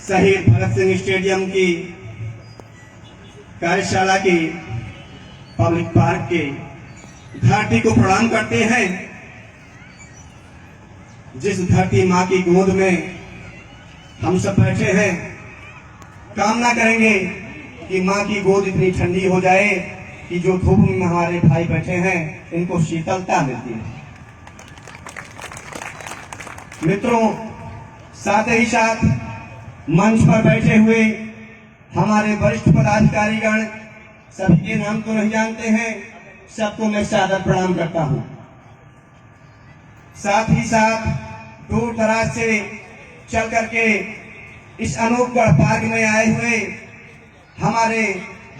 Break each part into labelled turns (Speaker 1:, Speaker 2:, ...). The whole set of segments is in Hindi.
Speaker 1: शहीद भगत सिंह स्टेडियम की कार्यशाला की पब्लिक पार्क के धरती को प्रणाम करते हैं। जिस धरती माँ की गोद में हम सब बैठे हैं, कामना करेंगे कि माँ की गोद इतनी ठंडी हो जाए कि जो धूप में हमारे भाई बैठे हैं इनको शीतलता मिलती है। मित्रों, साथ ही साथ मंच पर बैठे हुए हमारे वरिष्ठ पदाधिकारीगण, सभी के नाम तो नहीं जानते हैं, सबको मैं सादर प्रणाम करता हूं। साथ ही साथ दूर दराज से चल करके इस अनूपगढ़ पार्क में आए हुए हमारे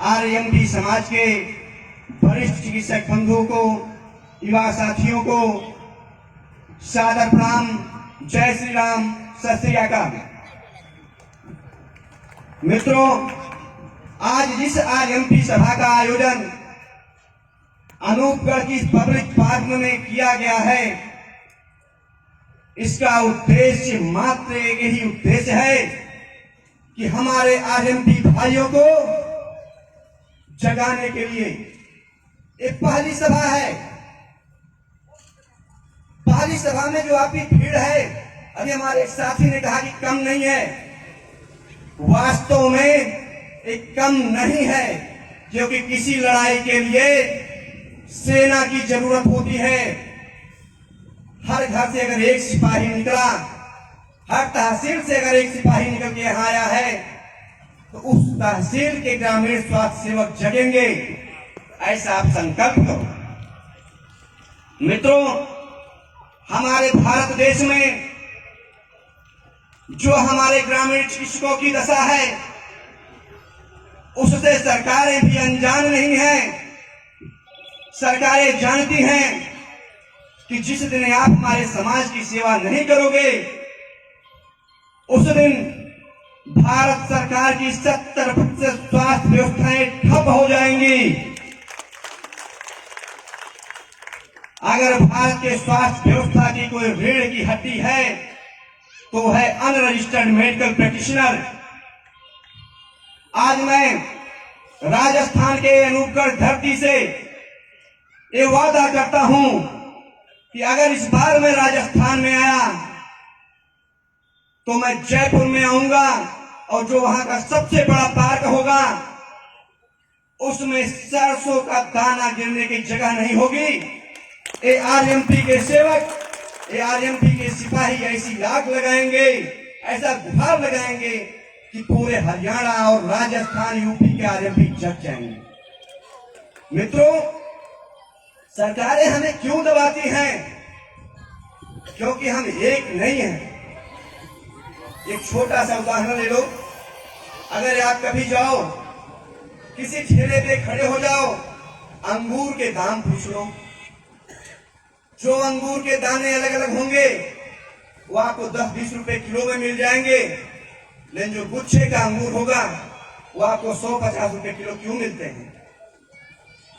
Speaker 1: आरएमपी समाज के वरिष्ठ चिकित्सक बंधुओं को, युवा साथियों को सादर प्रणाम। जय श्री राम, सत श्री अकाल। मित्रों, आज जिस आरएमपी सभा का आयोजन अनूपगढ़ की पब्लिक पार्क में किया गया है, इसका उद्देश्य मात्र एक ही उद्देश्य है कि हमारे आरएमपी भाइयों को जगाने के लिए। एक पहली सभा है। पहली सभा में जो आपकी भीड़ है, अभी हमारे एक साथी ने कहा कि कम नहीं है, वास्तव में एक कम नहीं है, क्योंकि किसी लड़ाई के लिए सेना की जरूरत होती है। हर घर से अगर एक सिपाही निकला, हर तहसील से अगर एक सिपाही निकल के यहां आया है, तो उस तहसील के ग्रामीण स्वास्थ्य सेवक जगेंगे, ऐसा आप संकल्प करो। मित्रों, हमारे भारत देश में जो हमारे ग्रामीण चिकित्सकों की दशा है, उससे सरकारें भी अनजान नहीं हैं। सरकारें जानती हैं कि जिस दिन आप हमारे समाज की सेवा नहीं करोगे, उस दिन भारत सरकार की 70% स्वास्थ्य व्यवस्थाएं ठप हो जाएंगी। अगर भारत के स्वास्थ्य व्यवस्था की कोई रीढ़ की हड्डी है तो है अनरजिस्टर्ड मेडिकल प्रैक्टिशनर। आज मैं राजस्थान के अनूपगढ़ धरती से ये वादा करता हूं कि अगर इस बार मैं राजस्थान में आया तो मैं जयपुर में आऊंगा, और जो वहां का सबसे बड़ा पार्क होगा उसमें सरसों का दाना गिरने की जगह नहीं होगी। ये आरएमपी के सेवक, ये आरएमपी के सिपाही ऐसी आग लगाएंगे, ऐसा गुहार लगाएंगे कि पूरे हरियाणा और राजस्थान, यूपी के आरएमपी जग जाएंगे। मित्रों, सरकारें हमें क्यों दबाती हैं? क्योंकि हम एक नहीं हैं। एक छोटा सा उदाहरण ले लो। अगर आप कभी जाओ, किसी ठेले पे खड़े हो जाओ, अंगूर के दाम पूछ लो। जो अंगूर के दाने अलग अलग होंगे वो आपको 10-20 रुपए किलो में मिल जाएंगे, लेकिन जो गुच्छे का अंगूर होगा वो आपको 100-50 रुपए किलो क्यों मिलते हैं?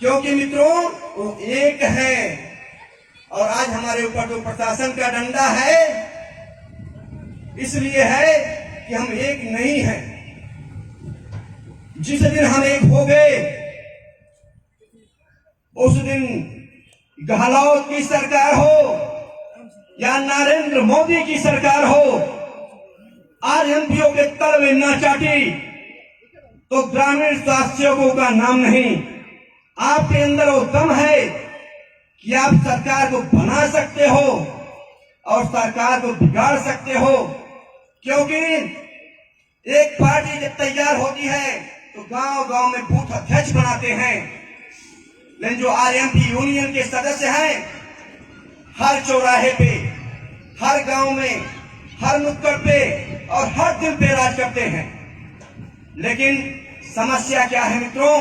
Speaker 1: क्योंकि मित्रों, वो एक है। और आज हमारे ऊपर जो प्रशासन का डंडा है, इसलिए है कि हम एक नहीं हैं। जिस दिन हम एक हो गए, उस दिन गहलोत की सरकार हो या नरेंद्र मोदी की सरकार हो, आरएमपीओ के तलवे न चाटी तो ग्रामीण स्वास्थ्य सेवकों का नाम नहीं। आपके अंदर वो दम है कि आप सरकार को बना सकते हो और सरकार को बिगाड़ सकते हो। क्योंकि एक पार्टी जब तैयार होती है तो गांव-गांव में बूथ अध्यक्ष बनाते हैं, लेकिन जो आरएमपी यूनियन के सदस्य हैं, हर चौराहे पे, हर गांव में, हर नुक्कड़ पे और हर दिन पे राज करते हैं। लेकिन समस्या क्या है मित्रों?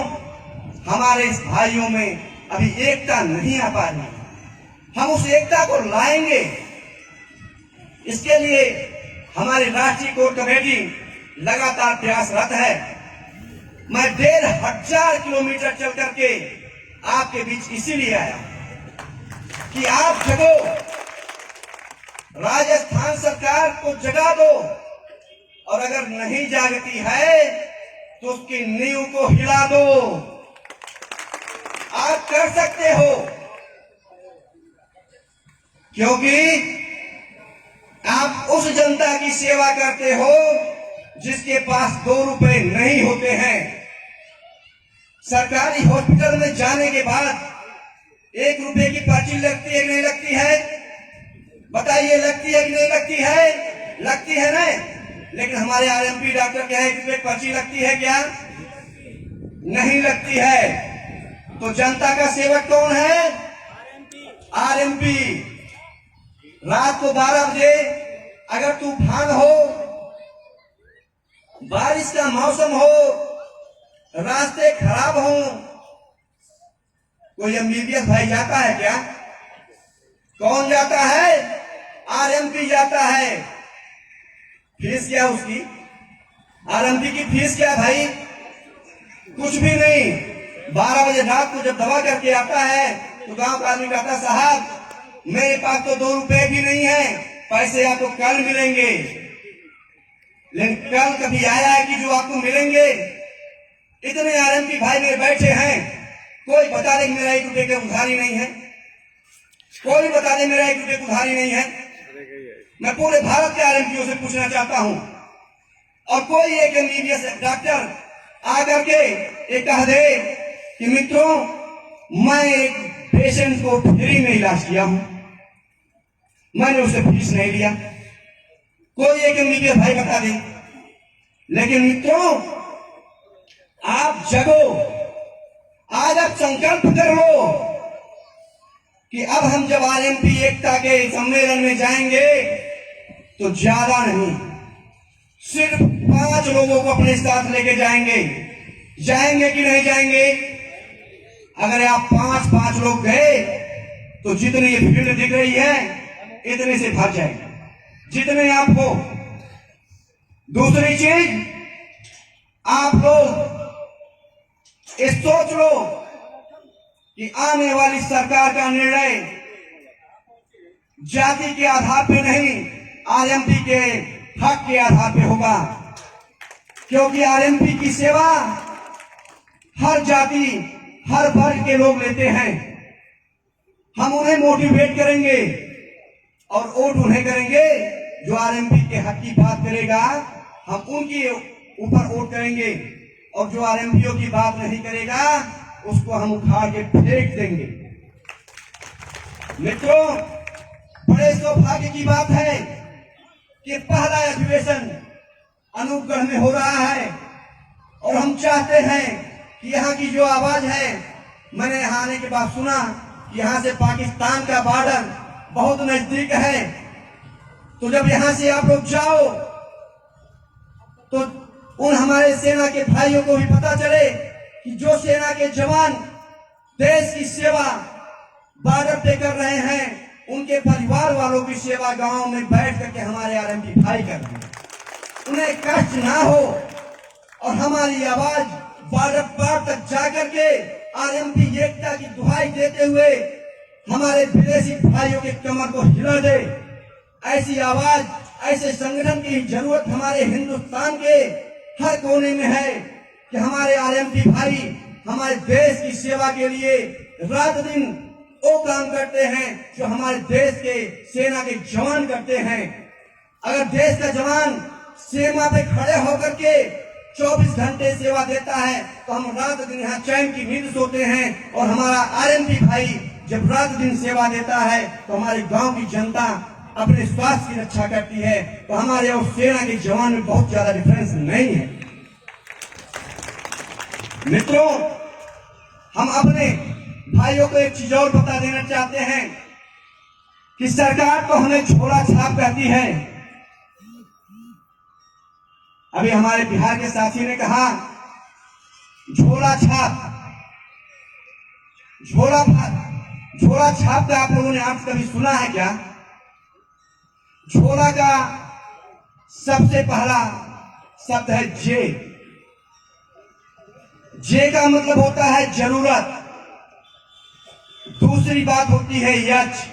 Speaker 1: हमारे इस भाइयों में अभी एकता नहीं आ पा रही। हम उस एकता को लाएंगे। इसके लिए हमारी राष्ट्रीय कोर कमेटी लगातार प्रयासरत है। मैं 1500 किलोमीटर चल करके आपके बीच इसीलिए आया कि आप जगो, राजस्थान सरकार को जगा दो, और अगर नहीं जागती है तो उसकी नींव को हिला दो। आप कर सकते हो, क्योंकि आप उस जनता की सेवा करते हो जिसके पास 2 रुपए नहीं होते हैं। सरकारी हॉस्पिटल में जाने के बाद 1 रुपए की पर्ची लगती है कि नहीं लगती है? बताइए, लगती है कि नहीं लगती है? लगती है ना। लेकिन हमारे आरएमपी डॉक्टर क्या है, 1 रुपए पर्ची लगती है क्या? नहीं लगती है। तो जनता का सेवक कौन है? आरएमपी। रात को 12 बजे अगर तूफान हो, बारिश का मौसम हो, रास्ते खराब हो, कोई एमबीबीएस भाई जाता है क्या? कौन जाता है? आरएमपी जाता है। फीस क्या उसकी? आरएमपी की फीस क्या भाई? कुछ भी नहीं। 12 बजे रात को जब दवा करके आता है तो गांव का आदमी कहता, साहब मेरे पास तो 2 रुपए भी नहीं है, पैसे आपको कल मिलेंगे। लेकिन कल कभी आया है कि जो आपको मिलेंगे? इतने आरएमपी भाई मेरे बैठे हैं, कोई बता दे मेरा 1 रुपए का उधारी नहीं है। कोई बता दे मेरा 1 रुपए की उधारी नहीं है। मैं पूरे भारत के आरएमपीओ से पूछना चाहता हूं, और कोई एक एमबीबीएस डॉक्टर आकर के ये कह दे कि मित्रों मैं एक पेशेंट को फ्री में इलाज किया हूं, मैंने उसे फीस नहीं लिया। कोई एक एमबीबीएस भाई बता दे। लेकिन मित्रों आप जगो, आज आप संकल्प कर लो कि अब हम जब आरएमपी एकता के सम्मेलन में जाएंगे तो ज्यादा नहीं, सिर्फ 5 लोगों को अपने साथ लेके जाएंगे। जाएंगे कि नहीं जाएंगे? अगर आप 5 लोग गए तो जितनी ये भीड़ दिख रही है इतने से भर जाएंगे, जितने आप हो। दूसरी चीज, आप लोग ये सोच लो कि आने वाली सरकार का निर्णय जाति के आधार पे नहीं, आरएमपी के हक के आधार पे होगा। क्योंकि आरएमपी की सेवा हर जाति, हर वर्ग के लोग लेते हैं। हम उन्हें मोटिवेट करेंगे और वोट उन्हें करेंगे जो आरएमपी के हक की बात करेगा, हम उनके ऊपर वोट करेंगे। और जो आरएमपीओ की बात नहीं करेगा उसको हम उखाड़ के फेंक देंगे। मित्रों, बड़े सौभाग्य की बात है कि पहला अधिवेशन अनूपगढ़ में हो रहा है, और हम चाहते हैं कि यहाँ की जो आवाज है, मैंने यहाँ आने के बाद सुना कि यहाँ से पाकिस्तान का बॉर्डर बहुत नजदीक है। तो जब यहाँ से आप लोग जाओ तो उन हमारे सेना के भाइयों को भी पता चले कि जो सेना के जवान देश की सेवा बॉर्डर पे कर रहे हैं, उनके परिवार वालों की सेवा गांव में बैठ करके हमारे आरएमपी भाई कर रहे हैं। उन्हें कष्ट ना हो और हमारी आवाज बॉर्डर पार तक जाकर के आरएमपी एकता की दुहाई देते हुए हमारे विदेशी भाइयों के कमर को हिला दे। ऐसी आवाज, ऐसे संगठन की जरूरत हमारे हिंदुस्तान के हर कोने में है कि हमारे आरएमपी भाई हमारे देश की सेवा के लिए रात दिन वो काम करते हैं जो हमारे देश के सेना के जवान करते हैं। अगर देश का जवान सीमा पे खड़े होकर के 24 घंटे सेवा देता है तो हम रात दिन यहाँ चैन की नींद सोते हैं। और हमारा आरएमपी भाई जब रात दिन सेवा देता है तो हमारे गांव की जनता अपने स्वास्थ्य की रक्षा करती है। तो हमारे और सेना के जवान में बहुत ज्यादा डिफरेंस नहीं है। मित्रों, हम अपने भाइयों को एक चीज और बता देना चाहते हैं कि सरकार तो हमें झोला छाप कहती है। अभी हमारे बिहार के साथी ने कहा झोला छाप, झोला छाप का आप लोगों ने आज कभी सुना है क्या? झोला का सबसे पहला शब्द है जे। जे का मतलब होता है जरूरत। दूसरी बात होती है यच।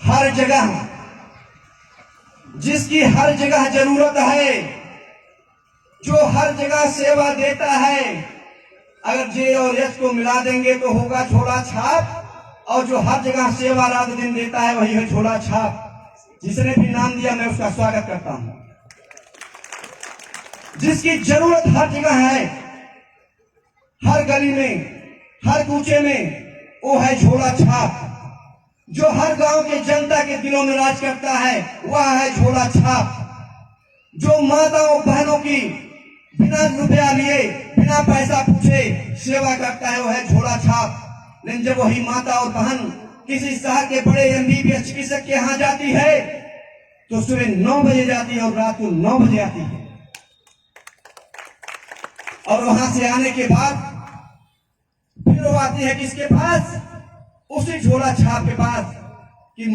Speaker 1: हर जगह जिसकी हर जगह जरूरत है, जो हर जगह सेवा देता है। अगर जे और एस को मिला देंगे तो होगा झोला छाप, और जो हर जगह सेवा रात दिन देता है वही है झोला छाप। जिसने भी नाम दिया मैं उसका स्वागत करता हूं। जिसकी जरूरत हर जगह है, हर गली में, हर कूचे में, वो है झोला छाप। जो हर गांव के जनता के दिलों में राज करता है वह है झोला छाप। जो माताओं बहनों की बिना रुपया लिए, बिना पैसा पूछे सेवा करता है वह है झोला छाप। लेकिन जब वही माता और बहन किसी शहर के बड़े एमबीबीएस चिकित्सक के यहाँ जाती है तो सुबह 9 बजे जाती है और रात को 9 बजे आती है, और वहां से आने के बाद फिर वो आती है किसके पास? उसी झोला छाप के पास कि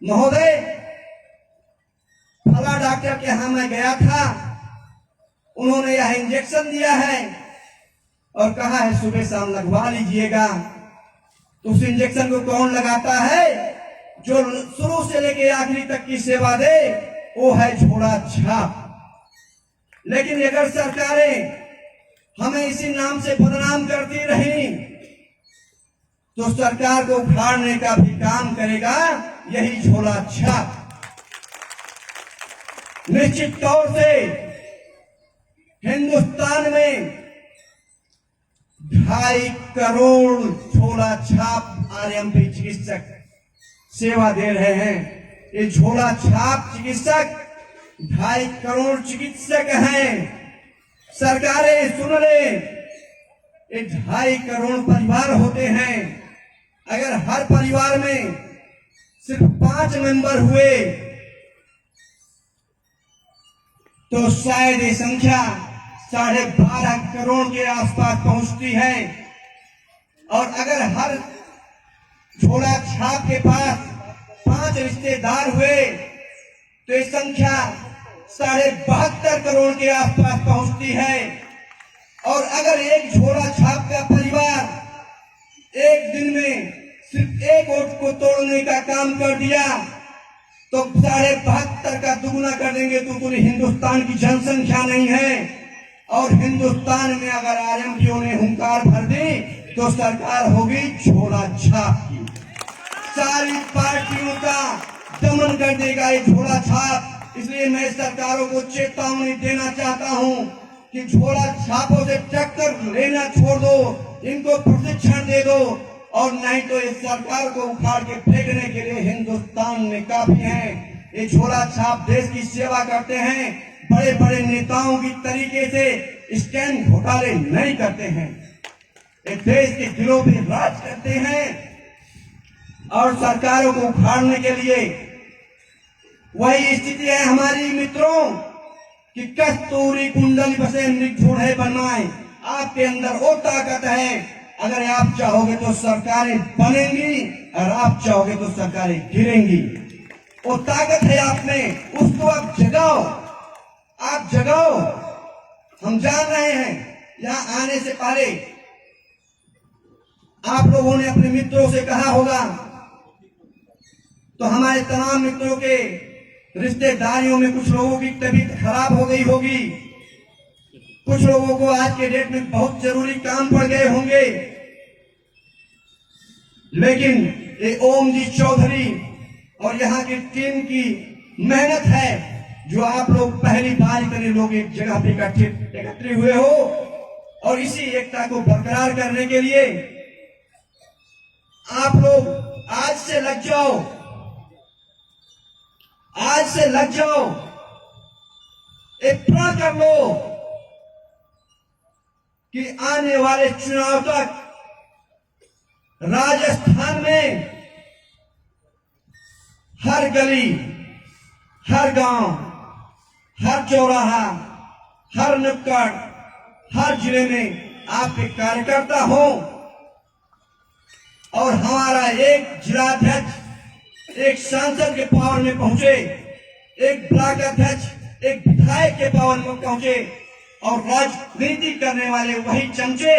Speaker 1: महोदय फला डॉक्टर के यहां मैं गया था, उन्होंने यह इंजेक्शन दिया है और कहा है सुबह शाम लगवा लीजिएगा। तो उस इंजेक्शन को कौन लगाता है? जो शुरू से लेकर आखिरी तक की सेवा दे वो है झोला छाप। लेकिन अगर सरकारें हमें इसी नाम से बदनाम करती रही तो सरकार को उखाड़ने का भी काम करेगा यही झोला छाप। निश्चित तौर से हिंदुस्तान में 2.5 करोड़ झोला छाप आरएमपी चिकित्सक सेवा दे रहे हैं। ये झोला छाप चिकित्सक 2.5 करोड़ चिकित्सक हैं। सरकारें सुन ले, ये 2.5 करोड़ परिवार होते हैं। अगर हर परिवार में सिर्फ 5 मेंबर हुए तो शायद ये संख्या 12.5 करोड़ के आसपास पहुंचती है। और अगर हर झोला छाप के पास 5 रिश्तेदार हुए तो ये संख्या 72.5 करोड़ के आसपास पहुंचती है। और अगर एक झोला छाप का परिवार एक दिन में सिर्फ एक वोट को तोड़ने का काम कर दिया तो 72.5 का दुगुना कर देंगे तो पूरी हिंदुस्तान की जनसंख्या नहीं है। और हिंदुस्तान में अगर आरएमपीओ ने हुंकार भर दी तो सरकार होगी झोला छाप की। सारी पार्टियों का दमन कर देगा ये झोला छाप। इसलिए मैं सरकारों को चेतावनी देना चाहता हूं कि झोला छापों से टक्कर लेना छोड़ दो, इनको प्रशिक्षण दे दो, और नहीं तो इस सरकार को उखाड़ के फेंकने के लिए हिंदुस्तान में काफी हैं। ये झोला छाप देश की सेवा करते हैं, बड़े बड़े नेताओं की तरीके से स्कैम घोटाले नहीं करते हैं। ये देश के दिलों पे राज करते हैं। और सरकारों को उखाड़ने के लिए वही स्थिति है हमारी मित्रों कि कस्तूरी कुंडली बसे निठुर बनवाए। आपके अंदर वो ताकत है, अगर आप चाहोगे तो सरकारें बनेंगी और आप चाहोगे तो सरकारें गिरेंगी। वो ताकत है आप में, उसको आप जगाओ, आप जगाओ। हम जान रहे हैं यहाँ आने से पहले आप लोगों ने अपने मित्रों से कहा होगा, तो हमारे तमाम मित्रों के रिश्तेदारियों में कुछ लोगों की तबीयत खराब हो गई होगी, कुछ लोगों को आज के डेट में बहुत जरूरी काम पड़ गए होंगे। लेकिन ये ओम जी चौधरी और यहाँ की टीम की मेहनत है जो आप लोग पहली बार इतने लोग एक जगह पे एकत्रित हुए हो। और इसी एकता को बरकरार करने के लिए आप लोग आज से लग जाओ, आज से लग जाओ, एक प्रण कर लो कि आने वाले चुनाव तक राजस्थान में हर गली, हर गांव, हर चौराहा, हर नुक्कड़, हर जिले में आपके कार्यकर्ता हो और हमारा एक जिलाध्यक्ष एक सांसद के पावर में पहुंचे, एक ब्लॉक अध्यक्ष एक विधायक के पावर में पहुंचे, और राजनीति करने वाले वही चमचे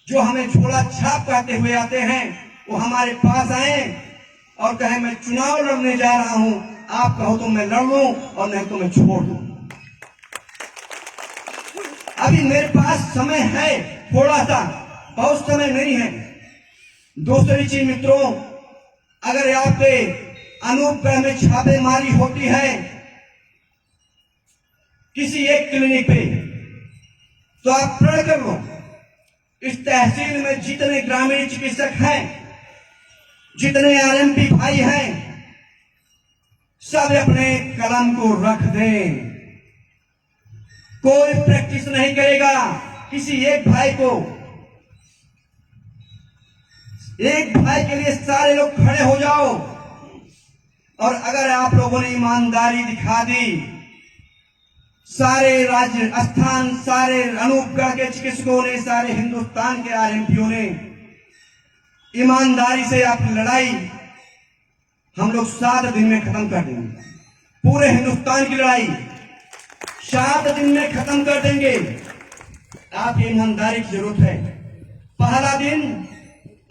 Speaker 1: जो हमें झोला छाप कहते हुए आते हैं वो हमारे पास आए और कहे मैं चुनाव लड़ने जा रहा हूं, आप कहो तो मैं लड़ लूं और नहीं तो मैं छोड़ दूं। अभी मेरे पास समय है थोड़ा सा, बहुत समय नहीं है। दूसरी चीज मित्रों, अगर यहाँ पे अनूपगढ़ में छापेमारी होती है किसी एक क्लिनिक पे, तो आप प्रण कर लो, इस तहसील में जितने ग्रामीण चिकित्सक हैं, जितने आरएमपी भाई हैं, सब अपने कलम को रख दें। कोई प्रैक्टिस नहीं करेगा किसी एक भाई को। एक भाई के लिए सारे लोग खड़े हो जाओ। और अगर आप लोगों ने ईमानदारी दिखा दी, सारे राजस्थान, सारे अनूपगढ़ के चिकित्सकों ने, सारे हिंदुस्तान के आरएमपीओ ने ईमानदारी से अपनी लड़ाई हम लोग 7 दिन में खत्म कर देंगे। पूरे हिंदुस्तान की लड़ाई 7 दिन में खत्म कर देंगे। आपकी ईमानदारी की जरूरत है। पहला दिन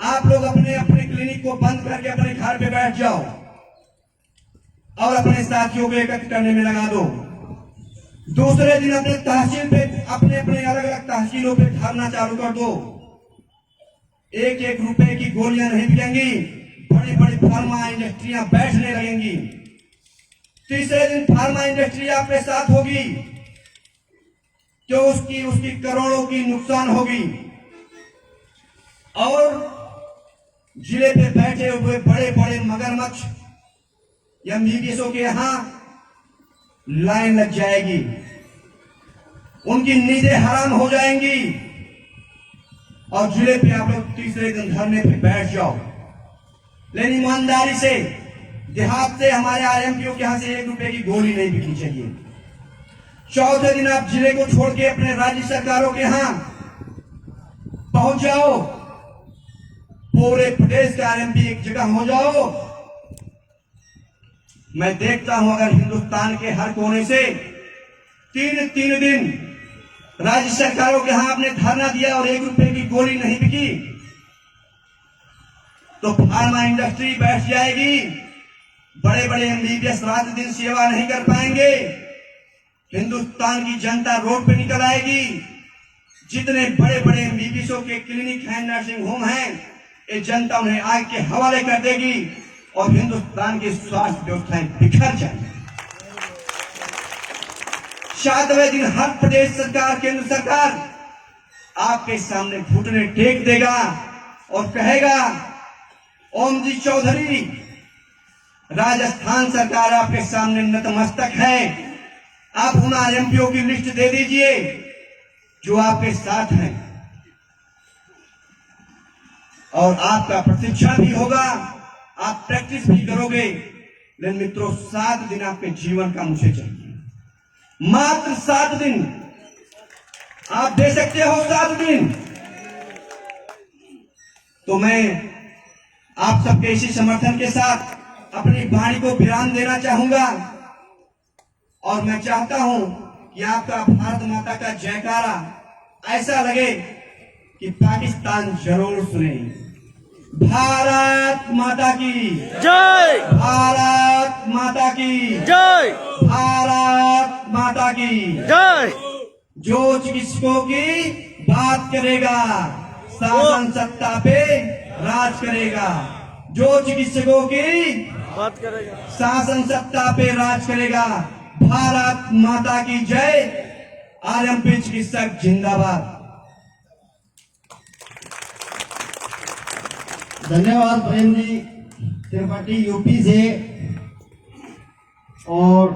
Speaker 1: आप लोग अपने अपने क्लिनिक को बंद करके अपने घर पे बैठ जाओ और अपने साथियों को एकत्र करने में लगा दो। दूसरे दिन अपने तहसील पे, अपने अपने अलग अलग तहसीलों पे धरना चालू कर दो। 1-1 रुपए की गोलियां नहीं बिकेंगी, बड़ी बड़ी फार्मा इंडस्ट्रियां बैठने लगेंगी। तीसरे दिन फार्मा इंडस्ट्री आपके साथ होगी, जो उसकी करोड़ों की नुकसान होगी। और जिले पे बैठे हुए बड़े बड़े मगरमच्छ एमबीबीएसों के यहां लाइन लग जाएगी, उनकी नींदें हराम हो जाएंगी। और जिले पे आप लोग तीसरे दिन धरने पे बैठ जाओ। लेकिन ईमानदारी से, देहात से हमारे आरएमपीओ के यहां से 1 रुपए की गोली नहीं बिकनी चाहिए। चौथे दिन आप जिले को छोड़ के अपने राज्य सरकारों के यहां पहुंच जाओ। पूरे प्रदेश के आरएमपी एक जगह हो जाओ। मैं देखता हूं अगर हिंदुस्तान के हर कोने से 3 दिन राज्य सरकारों के यहां आपने धरना दिया और 1 रुपए की गोली नहीं बिकी, तो फार्मा इंडस्ट्री बैठ जाएगी। बड़े बड़े एमबीबीएस रात दिन सेवा नहीं कर पाएंगे। हिंदुस्तान की जनता रोड पे निकल आएगी। जितने बड़े बड़े एमबीबीएसों के क्लिनिक हैं, नर्सिंग होम हैं, ये जनता उन्हें आग के हवाले कर देगी और हिंदुस्तान की स्वास्थ्य व्यवस्थाएं बिखर जाएंगी। 7वें दिन हर प्रदेश सरकार, केंद्र सरकार आपके सामने घुटने टेक देगा और कहेगा, ओम जी चौधरी, राजस्थान सरकार आपके सामने नतमस्तक है। आप उन आरएमपीओ की लिस्ट दे दीजिए जो आपके साथ हैं, और आपका प्रशिक्षण भी होगा, आप प्रैक्टिस भी करोगे। लेकिन मित्रों, 7 दिन आपके जीवन का मुझे चाहिए, मात्र 7 दिन। आप दे सकते हो 7 दिन? तो मैं आप सबके इसी समर्थन के साथ अपनी वाणी को विराम देना चाहूंगा। और मैं चाहता हूं कि आपका भारत माता का जयकारा ऐसा लगे कि पाकिस्तान जरूर सुने। भारत माता की
Speaker 2: जय,
Speaker 1: भारत माता की
Speaker 2: जय,
Speaker 1: भारत माता की
Speaker 2: जय।
Speaker 1: जो चिकित्सकों की बात करेगा, शासन सत्ता पे राज करेगा। जो चिकित्सकों की
Speaker 2: बात करेगा,
Speaker 1: शासन सत्ता पे राज करेगा। भारत माता की जय। आरएमपी चिकित्सक जिंदाबाद।
Speaker 3: धन्यवाद प्रेम जी त्रिपाठी यूपी से। और